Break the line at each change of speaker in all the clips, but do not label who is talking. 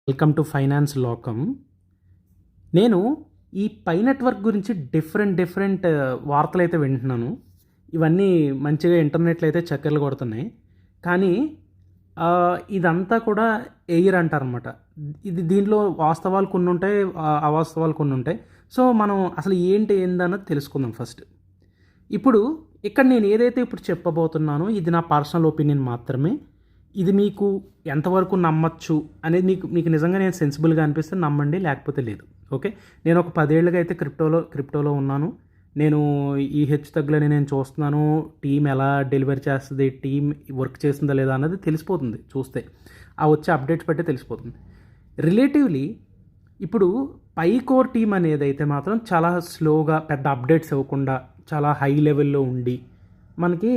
Welcome to finance లోకం. నేను ఈ పై నెట్వర్క్ గురించి డిఫరెంట్ వార్తలైతే వింటున్నాను. ఇవన్నీ మంచిగా ఇంటర్నెట్లో అయితే చక్కర్లు కొడుతున్నాయి. కానీ ఇదంతా కూడా ఎయిర్ అంటారనమాట. దీంట్లో వాస్తవాలు కొన్ని ఉంటాయి, అవాస్తవాలు కొన్ని ఉంటాయి. సో మనం అసలు ఏందన్నది తెలుసుకుందాం ఫస్ట్. ఇప్పుడు ఇక్కడ నేను ఏదైతే ఇప్పుడు చెప్పబోతున్నానో ఇది నా పర్సనల్ ఒపీనియన్ మాత్రమే. ఇది మీకు ఎంతవరకు నమ్మచ్చు అనేది మీకు నిజంగా నేను సెన్సిబుల్గా అనిపిస్తే నమ్మండి, లేకపోతే లేదు. ఓకే, నేను ఒక 10 ఏళ్ళుగా అయితే క్రిప్టోలో ఉన్నాను. నేను ఈ హెచ్చు తగ్గులని నేను చూస్తున్నాను. టీం ఎలా డెలివరీ చేస్తుంది, టీం వర్క్ చేస్తుందా లేదా అన్నది తెలిసిపోతుంది చూస్తే. ఆ వచ్చే అప్డేట్స్ బట్టే తెలిసిపోతుంది. రిలేటివ్లీ ఇప్పుడు పై కోర్ టీం అనేది అయితే మాత్రం చాలా స్లోగా, పెద్ద అప్డేట్స్ ఇవ్వకుండా చాలా హై లెవెల్లో ఉండి మనకి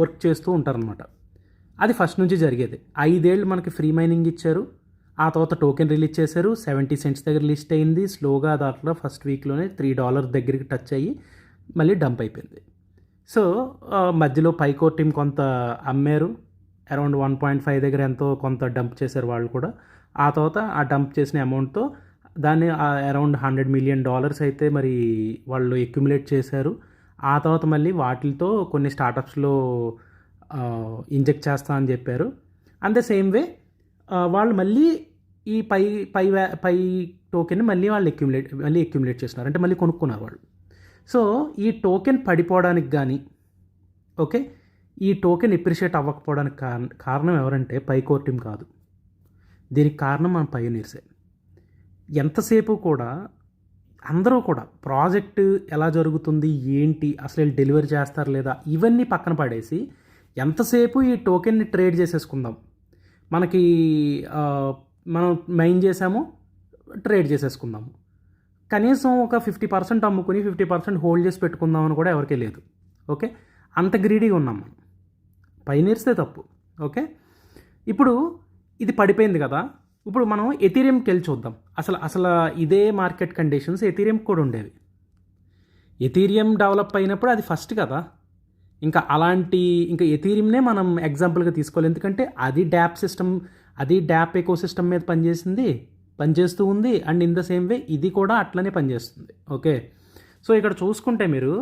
వర్క్ చేస్తూ ఉంటారనమాట. అది ఫస్ట్ నుంచి జరిగేది. 5 ఏళ్ళు మనకి ఫ్రీ మైనింగ్ ఇచ్చారు. ఆ తర్వాత టోకెన్ రిలీజ్ చేశారు. 70 సెంట్స్ దగ్గర లిస్ట్ అయింది. స్లోగా దాంట్లో ఫస్ట్ వీక్లోనే $3 దగ్గరికి టచ్ అయ్యి మళ్ళీ డంప్ అయిపోయింది. సో మధ్యలో పైకోర్ టీం కొంత అమ్మారు. అరౌండ్ 1.5 దగ్గర ఎంతో కొంత డంప్ చేశారు వాళ్ళు కూడా. ఆ తర్వాత ఆ డంప్ చేసిన అమౌంట్తో దాన్ని అరౌండ్ $100 మిలియన్ అయితే మరి వాళ్ళు అక్యుములేట్ చేశారు. ఆ తర్వాత మళ్ళీ వాటితో కొన్ని స్టార్టప్స్లో ఇంజెక్ట్ చేస్తా అని చెప్పారు. అండ్ ద సేమ్ వే వాళ్ళు మళ్ళీ ఈ పై టోకెన్ని మళ్ళీ వాళ్ళు అక్యుములేట్ చేస్తున్నారు, అంటే మళ్ళీ కొనుక్కున్నారు వాళ్ళు. సో ఈ టోకెన్ పడిపోవడానికి కానీ, ఓకే, ఈ టోకెన్ ఎప్రిషియేట్ అవ్వకపోవడానికి కారణం ఎవరంటే పైకోర్ టీం కాదు. దీనికి కారణం మన పయోనీర్సే. ఎంతసేపు కూడా అందరూ కూడా ప్రాజెక్టు ఎలా జరుగుతుంది, ఏంటి, అసలు డెలివరీ చేస్తారు లేదా, ఇవన్నీ పక్కన పడేసి ఎంతసేపు ఈ టోకెన్ని ట్రేడ్ చేసేసుకుందాం. మనకి మనం మైన్ చేసాము, ట్రేడ్ చేసేసుకుందాము. కనీసం ఒక 50% అమ్ముకుని 50% హోల్డ్ చేసి పెట్టుకుందామని కూడా ఎవరికీ లేదు. ఓకే, అంత గ్రీడీగా ఉన్నాం మనం. పైనీర్సే తప్పు. ఓకే, ఇప్పుడు ఇది పడిపోయింది కదా, ఇప్పుడు మనం ఎథీరియంకి వెళ్ళి చూద్దాం. అసలు ఇదే మార్కెట్ కండిషన్స్ ఎథీరియంకి కూడా ఉండేవి. ఎథీరియం డెవలప్ అయినప్పుడు అది ఫస్ట్ కదా. ఇంకా ఎథీరియంనే మనం ఎగ్జాంపుల్గా తీసుకోవాలి. ఎందుకంటే అది డ్యాప్ ఎకో సిస్టమ్ మీద పనిచేస్తూ ఉంది. అండ్ ఇన్ ద సేమ్ వే ఇది కూడా అట్లనే పనిచేస్తుంది. ఓకే, సో ఇక్కడ చూసుకుంటే మీరు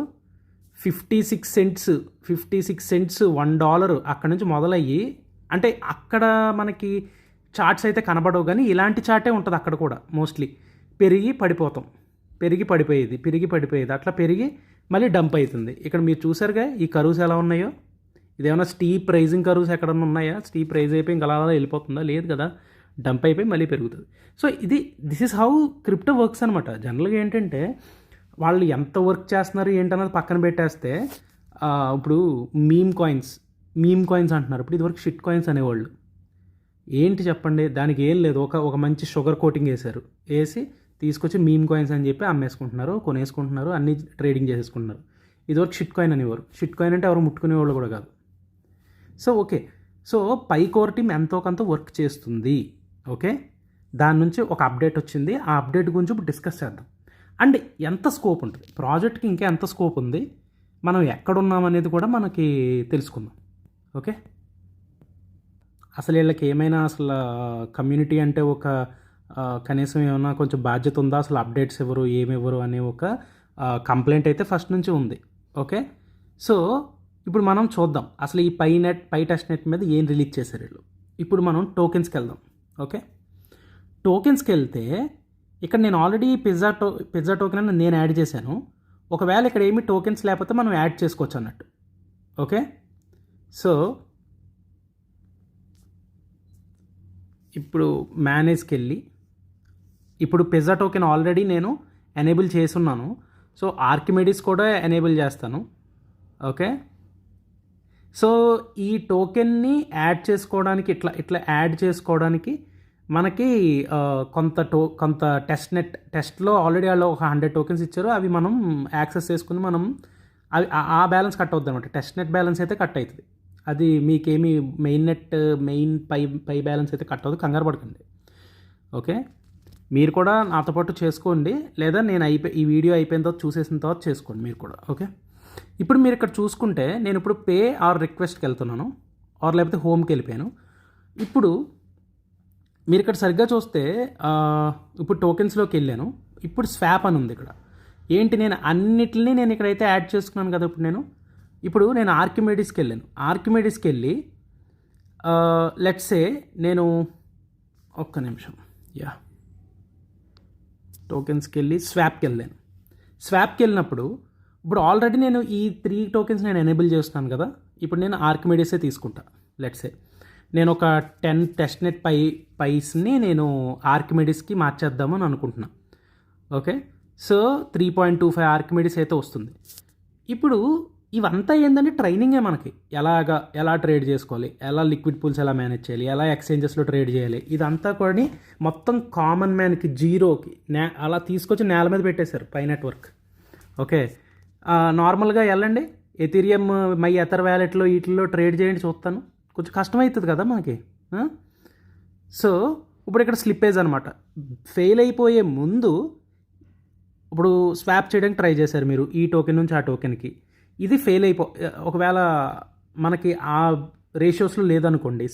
56 సెంట్స్ $1 అక్కడ నుంచి మొదలయ్యి, అంటే అక్కడ మనకి చార్ట్స్ అయితే కనబడవు కానీ ఇలాంటి చార్టే ఉంటుంది అక్కడ కూడా. మోస్ట్లీ పెరిగి పడిపోయేది అట్లా పెరిగి మళ్ళీ డంప్ అవుతుంది. ఇక్కడ మీరు చూసారుగా ఈ కర్వ్స్ ఎలా ఉన్నాయో. ఇదేమైనా స్టీప్ రైజింగ్ కర్వ్స్ ఎక్కడన్నా ఉన్నాయా? స్టీప్ రైజ్ అయిపోయి ఇంకా అలా వెళ్ళిపోతుందా? లేదు కదా, డంప్ అయిపోయి మళ్ళీ పెరుగుతుంది. So this is how crypto works అనమాట. జనరల్గా ఏంటంటే వాళ్ళు ఎంత వర్క్ చేస్తున్నారు ఏంటన్నది పక్కన పెట్టేస్తే, ఇప్పుడు మీమ్ కాయిన్స్ అంటున్నారు. ఇప్పుడు ఇదివరకు షిట్ కాయిన్స్ అనేవాళ్ళు. ఏంటి చెప్పండి, దానికి ఏం లేదు, ఒక మంచి షుగర్ కోటింగ్ వేసి తీసుకొచ్చి మీమ్ కాయిన్స్ అని చెప్పి అమ్మేసుకుంటున్నారు, కొనేసుకుంటున్నారు, అన్ని ట్రేడింగ్ చేసేసుకుంటున్నారు. ఇదివరకు షిట్ కాయిన్ అనేవారు. షిట్ కాయిన్ అంటే ఎవరు ముట్టుకునేవాళ్ళు కూడా కాదు. సో ఓకే, సో పై కోర్ టీం ఎంతో కొంత వర్క్ చేస్తుంది. ఓకే, దాని నుంచి ఒక అప్డేట్ వచ్చింది. ఆ అప్డేట్ గురించి ఇప్పుడు డిస్కస్ చేద్దాం. అండ్ ఎంత స్కోప్ ఉంటుంది ప్రాజెక్ట్కి, ఇంకా ఎంత స్కోప్ ఉంది, మనం ఎక్కడున్నాం అనేది కూడా మనకి తెలుసుకుందాం. ఓకే, అసలు వీళ్ళకి ఏమైనా అసలు కమ్యూనిటీ అంటే ఒక కనీసం ఏమైనా కొంచెం బాధ్యత ఉందా, అసలు అప్డేట్స్ ఏమివ్వరు అనే ఒక కంప్లైంట్ అయితే ఫస్ట్ నుంచి ఉంది. ఓకే, సో ఇప్పుడు మనం చూద్దాం అసలు ఈ పై టెస్ట్ నెట్ మీద ఏం రిలీజ్ చేశారు వీళ్ళు. ఇప్పుడు మనం టోకెన్స్కి వెళ్దాం. ఓకే, టోకెన్స్కి వెళ్తే ఇక్కడ నేను ఆల్రెడీ పిజ్జా టోకెన్ అని నేను యాడ్ చేశాను. ఒకవేళ ఇక్కడ ఏమి టోకెన్స్ లేకపోతే మనం యాడ్ చేసుకోవచ్చు అన్నట్టు. ఓకే, సో ఇప్పుడు మేనేజ్కి వెళ్ళి, ఇప్పుడు పిజ్జా టోకెన్ ఆల్రెడీ నేను ఎనేబుల్ చేసున్నాను. సో ఆర్కిమెడిస్ కూడా ఎనేబుల్ చేస్తాను. ఓకే, సో ఈ టోకెన్ని యాడ్ చేసుకోవడానికి ఇట్లా యాడ్ చేసుకోవడానికి మనకి కొంత టెస్ట్లో ఆల్రెడీ వాళ్ళు ఒక 100 టోకెన్స్ ఇచ్చారు. అవి మనం యాక్సెస్ చేసుకుని మనం ఆ బ్యాలెన్స్ కట్ అవుతుంది అనమాట. టెస్ట్ నెట్ బ్యాలెన్స్ అయితే కట్ అవుతుంది. అది మీకేమి మెయిన్ పై బ్యాలెన్స్ అయితే కట్ అవుతుంది, కంగారు పడకండి. ఓకే, మీరు కూడా నాతో పాటు చేసుకోండి, లేదా నేను ఈ వీడియో అయిపోయిన తర్వాత చూసేసిన తర్వాత చేసుకోండి మీరు కూడా. ఓకే, ఇప్పుడు మీరు ఇక్కడ చూసుకుంటే నేను ఇప్పుడు పే ఆర్ రిక్వెస్ట్కి వెళ్తున్నాను, లేకపోతే హోమ్కి వెళ్ళిపోయాను. ఇప్పుడు మీరు ఇక్కడ సరిగ్గా చూస్తే ఇప్పుడు టోకెన్స్లోకి వెళ్ళాను. ఇప్పుడు స్వాప్ అని ఉంది ఇక్కడ. ఏంటి, నేను అన్నిటిని నేను ఇక్కడైతే యాడ్ చేసుకున్నాను కదా. ఇప్పుడు నేను ఆర్కిమెడీస్కి వెళ్ళాను. ఆర్కిమెడీస్కి వెళ్ళి లెట్సే నేను ఒక్క నిమిషం టోకెన్స్కి వెళ్ళి స్వాప్కి వెళ్ళాను. స్వాప్కి వెళ్ళినప్పుడు ఇప్పుడు ఆల్రెడీ నేను ఈ 3 టోకెన్స్ నేను ఎనేబుల్ చేస్తున్నాను కదా. ఇప్పుడు నేను ఆర్కిమెడీసే తీసుకుంటా. లెట్సే నేను ఒక 10 టెస్ట్నెట్ పైస్ని నేను ఆర్కిమెడీస్కి మార్చేద్దామని అనుకుంటున్నా. ఓకే, సో 3.25 ఆర్కిమెడీస్ అయితే వస్తుంది. ఇప్పుడు ఇవంతా ఏంటంటే ట్రైనింగే మనకి. ఎలా ట్రేడ్ చేసుకోవాలి, ఎలా లిక్విడ్ పూల్స్ ఎలా మేనేజ్ చేయాలి, ఎలా ఎక్స్చేంజెస్లో ట్రేడ్ చేయాలి, ఇదంతా కూడా మొత్తం కామన్ మ్యాన్కి జీరోకి అలా తీసుకొచ్చి నేల మీద పెట్టేశారు పై నెట్వర్క్. ఓకే, నార్మల్గా వెళ్ళండి ఎథీరియం మై ఎథర్ వ్యాలెట్లో వీటిల్లో ట్రేడ్ చేయండి, చూస్తాను. కొంచెం కష్టమవుతుంది కదా మనకి. సో ఇప్పుడు ఇక్కడ స్లిప్పేజ్ అనమాట. ఫెయిల్ అయిపోయే ముందు ఇప్పుడు స్వాప్ చేయడానికి ట్రై చేశారు మీరు ఈ టోకెన్ నుంచి ఆ టోకెన్కి. ఇది ఫెయిల్ ఒకవేళ మనకి ఆ రేషియోస్లో లేదనుకోండి,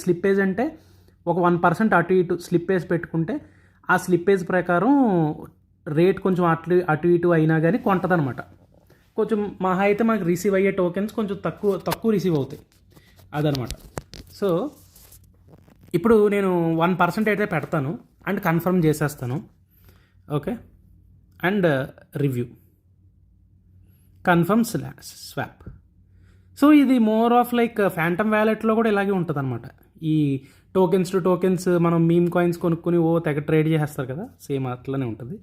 స్లిప్పేజ్ అంటే ఒక 1% అటు ఇటు స్లిప్పేజ్ పెట్టుకుంటే ఆ స్లిప్పేజ్ ప్రకారం రేట్ కొంచెం అటు ఇటు అయినా కానీ కొంటదనమాట. కొంచెం మహా అయితే మనకి రిసీవ్ అయ్యే టోకెన్స్ కొంచెం తక్కువ రిసీవ్ అవుతాయి, అదనమాట. సో ఇప్పుడు నేను 1% అయితే పెడతాను అండ్ కన్ఫర్మ్ చేసేస్తాను. Okay, and review confirm swap. So ఇది మోర్ ఆఫ్ లైక్ ఫ్యాంటమ్ వ్యాలెట్లో కూడా ఇలాగే ఉంటుంది అనమాట. ఈ టోకెన్స్ టు టోకెన్స్ మనం మీమ్ కాయిన్స్ కొనుక్కొని తెగ ట్రేడ్ చేసేస్తారు కదా, సేమ్ అట్లనే ఉంటుంది.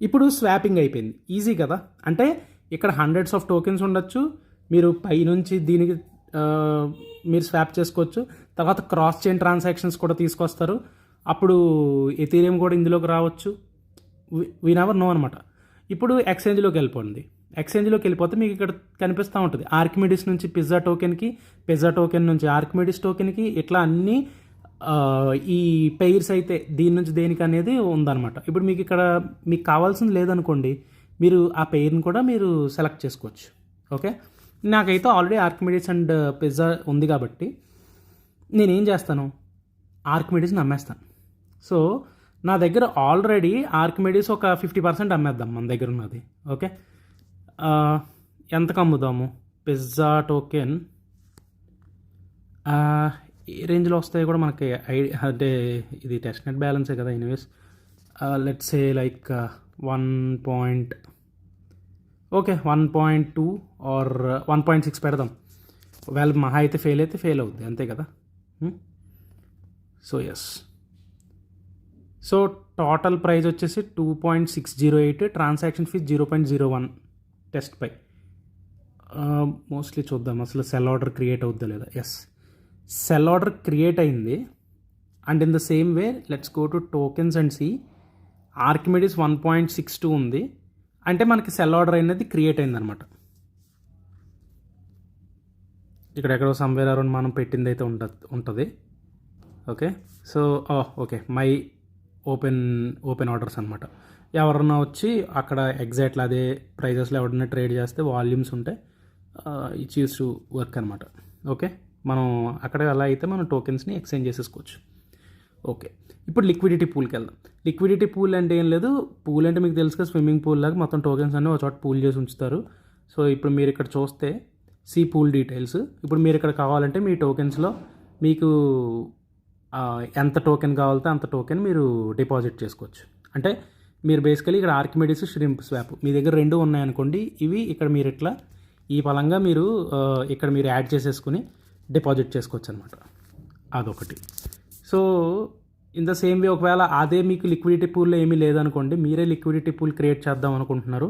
ఇప్పుడు స్వాపింగ్ అయిపోయింది, ఈజీ కదా. అంటే ఇక్కడ హండ్రెడ్స్ ఆఫ్ టోకెన్స్ ఉండొచ్చు, మీరు పైనుంచి దీనికి మీరు స్వాప్ చేసుకోవచ్చు. తర్వాత క్రాస్ చైన్ ట్రాన్సాక్షన్స్ కూడా తీసుకొస్తారు, అప్పుడు ఎథీరియం కూడా ఇందులోకి రావచ్చు. వీ నెవర్ నో అనమాట. ఇప్పుడు ఎక్స్చేంజ్లోకి వెళ్ళిపోండి. ఎక్స్చేంజ్లోకి వెళ్ళిపోతే మీకు ఇక్కడ కనిపిస్తూ ఉంటుంది ఆర్కిమెడీస్ నుంచి పిజ్జా టోకెన్కి, పిజ్జా టోకెన్ నుంచి ఆర్కిమెడీస్ టోకెన్కి, ఇట్లా అన్నీ ఈ పెయిర్స్ అయితే దీని నుంచి దేనికి అనేది ఉందన్నమాట. ఇప్పుడు మీకు ఇక్కడ మీకు కావాల్సింది లేదనుకోండి, మీరు ఆ పెయిర్ని కూడా మీరు సెలెక్ట్ చేసుకోవచ్చు. ఓకే, నాకైతే ఆల్రెడీ ఆర్కిమెడీస్ అండ్ పిజ్జా ఉంది కాబట్టి నేనేం చేస్తాను, ఆర్కిమెడీస్ని అమ్మేస్తాను. సో నా దగ్గర ఆల్రెడీ ఆర్కిమెడీస్ ఒక 50% అమ్మేద్దాం మన దగ్గర ఉన్నది. ఓకే, ఎంతకు అమ్ముదాము? పిజ్జా టోకెన్ ఏ రేంజ్లో వస్తాయి కూడా మనకి అంటే ఇది టెస్ట్ నెట్ బ్యాలెన్సే కదా. Anyways let's say like 1.2 or 1.6 పెడదాం. ఒకవేళ మహా అయితే ఫెయిల్ అవుద్ది, అంతే కదా. So yes, so total price వచ్చేసి 2.608, ట్రాన్సాక్షన్ ఫీజ్ 0.01 టెస్ట్ పై. మోస్ట్లీ చూద్దాం అసలు సెల్ ఆర్డర్ క్రియేట్ అవుద్దా లేదా. ఎస్, సెల్ ఆర్డర్ క్రియేట్ అయింది. And in the same way let's go to tokens and see, Archimedes 1.62 ఉంది, అంటే మనకి సెల్ ఆర్డర్ అనేది క్రియేట్ అయిందనమాట. ఇక్కడ ఎక్కడో సమ్వేర్ అరౌండ్ మనం పెట్టింది అయితే ఉంటుంది. Okay, so okay, my open orders అనమాట. ఎవరన్నా వచ్చి అక్కడ ఎగ్జాక్ట్లీ అదే ప్రైజెస్లో ఎవరైనా ట్రేడ్ చేస్తే వాల్యూమ్స్ ఉంటే చీజ్ టు వర్క్ అనమాట. ఓకే, మనం అక్కడ అలా అయితే మనం టోకెన్స్ని ఎక్స్చేంజ్ చేసేసుకోవచ్చు. ఓకే, ఇప్పుడు లిక్విడిటీ పూల్కి వెళ్దాం. లిక్విడిటీ పూల్ అంటే ఏం లేదు, పూల్ అంటే మీకు తెలుసు కదా, స్విమ్మింగ్ పూల్ లాగా మొత్తం టోకెన్స్ అన్నీ ఒక చోట పూల్ చేసి ఉంచుతారు. సో ఇప్పుడు మీరు ఇక్కడ చూస్తే సి పూల్ డీటెయిల్స్. ఇప్పుడు మీరు ఇక్కడ కావాలంటే మీ టోకెన్స్లో మీకు ఎంత టోకెన్ కావాలితే అంత టోకెన్ మీరు డిపాజిట్ చేసుకోవచ్చు. అంటే మీరు బేసికలీ ఇక్కడ ఆర్కిమెడీస్, ష్రింప్ స్వాప్ మీ దగ్గర 2 ఉన్నాయనుకోండి, ఇవి ఇక్కడ మీరు ఇట్లా ఈ పలంగా మీరు ఇక్కడ మీరు యాడ్ చేసేసుకుని డిపాజిట్ చేసుకోవచ్చు అనమాట. అదొకటి. సో ఇన్ ద సేమ్ వే ఒకవేళ అదే మీకు లిక్విడిటీ పూల్లో ఏమీ లేదనుకోండి, మీరే లిక్విడిటీ పూల్ క్రియేట్ చేద్దాం అనుకుంటున్నారు,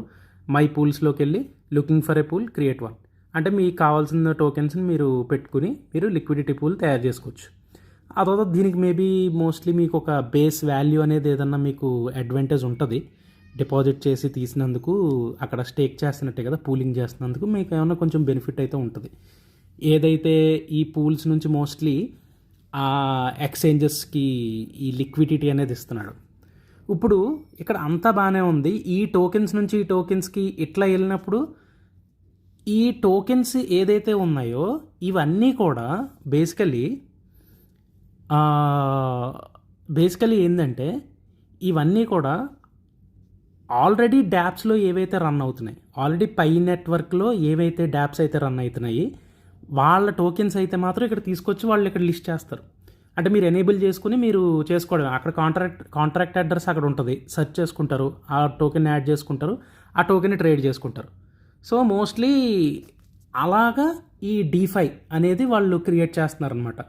మై పూల్స్లోకి వెళ్ళి looking for a pool, create one అంటే మీకు కావాల్సిన టోకెన్స్ని మీరు పెట్టుకుని మీరు లిక్విడిటీ పూల్ తయారు చేసుకోవచ్చు. ఆ తర్వాత దీనికి మేబీ మోస్ట్లీ మీకు ఒక బేస్ వాల్యూ అనేది ఏదన్నా మీకు అడ్వాంటేజ్ ఉంటుంది. డిపాజిట్ చేసి తీసినందుకు అక్కడ స్టేక్ చేస్తున్నట్టే కదా, పూలింగ్ చేస్తున్నందుకు మీకు ఏమన్నా కొంచెం బెనిఫిట్ అయితే ఉంటుంది. ఏదైతే ఈ పూల్స్ నుంచి మోస్ట్లీ ఆ ఎక్స్చేంజెస్కి ఈ లిక్విడిటీ అనేది ఇస్తున్నాడు. ఇప్పుడు ఇక్కడ అంతా బాగానే ఉంది. ఈ టోకెన్స్ నుంచి ఈ టోకెన్స్కి ఇట్లా వెళ్ళినప్పుడు ఈ టోకెన్స్ ఏదైతే ఉన్నాయో ఇవన్నీ కూడా బేసికలీ బేసికలీ ఏంటంటే ఇవన్నీ కూడా ఆల్రెడీ డ్యాప్స్లో ఏవైతే రన్ అవుతున్నాయి, ఆల్రెడీ పై నెట్వర్క్లో ఏవైతే డ్యాప్స్ అయితే రన్ అవుతున్నాయి వాళ్ళ టోకెన్స్ అయితే మాత్రం ఇక్కడ తీసుకొచ్చి వాళ్ళు ఇక్కడ లిస్ట్ చేస్తారు. అంటే మీరు ఎనేబుల్ చేసుకుని మీరు చేసుకోవడమే. అక్కడ కాంట్రాక్ట్ అడ్రస్ అక్కడ ఉంటుంది, సెర్చ్ చేసుకుంటారు, ఆ టోకెన్ యాడ్ చేసుకుంటారు, ఆ టోకెన్ ట్రేడ్ చేసుకుంటారు. సో మోస్ట్లీ అలాగా ఈ డీఫై అనేది వాళ్ళు క్రియేట్ చేస్తున్నారనమాట.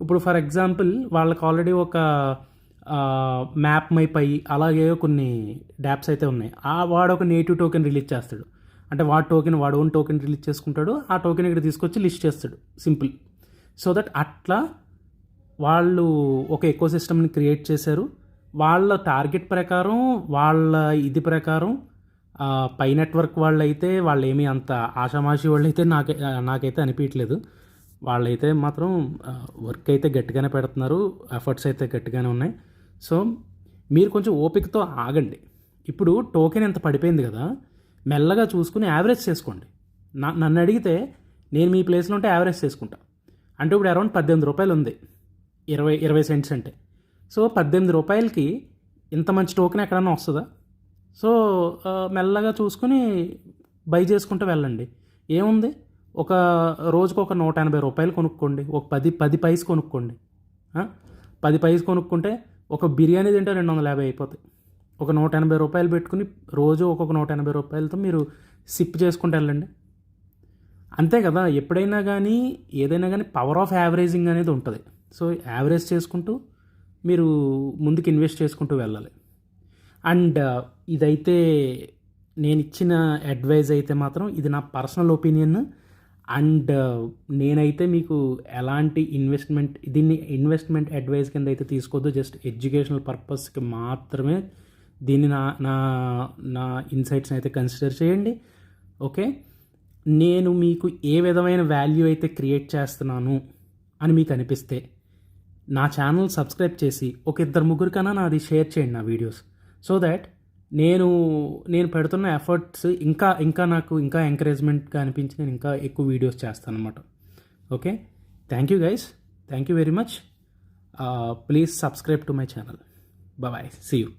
ఇప్పుడు ఫర్ ఎగ్జాంపుల్ వాళ్ళకి ఆల్రెడీ ఒక మ్యాప్ మైపై అలాగే కొన్ని డ్యాప్స్ అయితే ఉన్నాయి. వాడు ఒక నేటివ్ టోకెన్ రిలీజ్ చేస్తాడు. అంటే వాడు ఓన్ టోకెన్ రిలీజ్ చేసుకుంటాడు, ఆ టోకెన్ ఇక్కడ తీసుకొచ్చి లిస్ట్ చేస్తాడు, సింపుల్. సో దట్ అట్లా వాళ్ళు ఒక ఎకో సిస్టమ్ని క్రియేట్ చేశారు. వాళ్ళ టార్గెట్ ప్రకారం, వాళ్ళ ఇది ప్రకారం పై నెట్వర్క్ వాళ్ళు ఏమీ అంత ఆషామాషి వాళ్ళైతే నాకైతే అనిపించట్లేదు. వాళ్ళైతే మాత్రం వర్క్ అయితే గట్టిగానే పెడుతున్నారు, ఎఫర్ట్స్ అయితే గట్టిగానే ఉన్నాయి. సో మీరు కొంచెం ఓపికతో ఆగండి. ఇప్పుడు టోకెన్ ఎంత పడిపోయింది కదా, మెల్లగా చూసుకుని యావరేజ్ చేసుకోండి. నన్ను అడిగితే నేను మీ ప్లేస్లో ఉంటే యావరేజ్ చేసుకుంటా. అంటే ఇప్పుడు అరౌండ్ 18 రూపాయలు ఉంది, 20 సెంట్స్ అంటే. సో 18 రూపాయలకి ఇంత మంచి టోకెన్ ఎక్కడన్నా వస్తుందా? సో మెల్లగా చూసుకుని బై చేసుకుంటూ వెళ్ళండి. ఏముంది, ఒక రోజుకు ఒక 180 రూపాయలు కొనుక్కోండి, ఒక 10 పైస్ కొనుక్కోండి. 10 పైస్ కొనుక్కుంటే ఒక బిర్యానీ తింటే 250 అయిపోతాయి. ఒక 180 రూపాయలు పెట్టుకుని రోజు ఒక్కొక్క 180 రూపాయలతో మీరు సిప్ చేసుకుంటూ వెళ్ళండి. అంతే కదా, ఎప్పుడైనా కానీ ఏదైనా కానీ పవర్ ఆఫ్ యావరేజింగ్ అనేది ఉంటుంది. సో యావరేజ్ చేసుకుంటూ మీరు ముందుకు ఇన్వెస్ట్ చేసుకుంటూ వెళ్ళాలి. అండ్ ఇదైతే నేను ఇచ్చిన అడ్వైజ్ అయితే మాత్రం ఇది నా పర్సనల్ ఒపీనియన్. అండ్ నేనైతే మీకు ఎలాంటి దీన్ని ఇన్వెస్ట్మెంట్ అడ్వైజ్ కింద అయితే తీసుకోవద్దు. జస్ట్ ఎడ్యుకేషనల్ పర్పస్కి మాత్రమే దీన్ని నా ఇన్సైట్స్ని అయితే కన్సిడర్ చేయండి. ఓకే, నేను మీకు ఏ విధమైన వాల్యూ అయితే క్రియేట్ చేస్తున్నాను అని మీకు అనిపిస్తే నా ఛానల్ సబ్స్క్రైబ్ చేసి ఒక 2-3 కన్నా నాది షేర్ చేయండి నా వీడియోస్. సో దాట్ నేను పెడుతున్న ఎఫర్ట్స్ ఇంకా నాకు ఇంకా ఎంకరేజ్మెంట్గా అనిపించి నేను ఇంకా ఎక్కువ వీడియోస్ చేస్తాను అనమాట. Okay, thank you guys, thank you very much. Please subscribe to my channel. Bye, see you.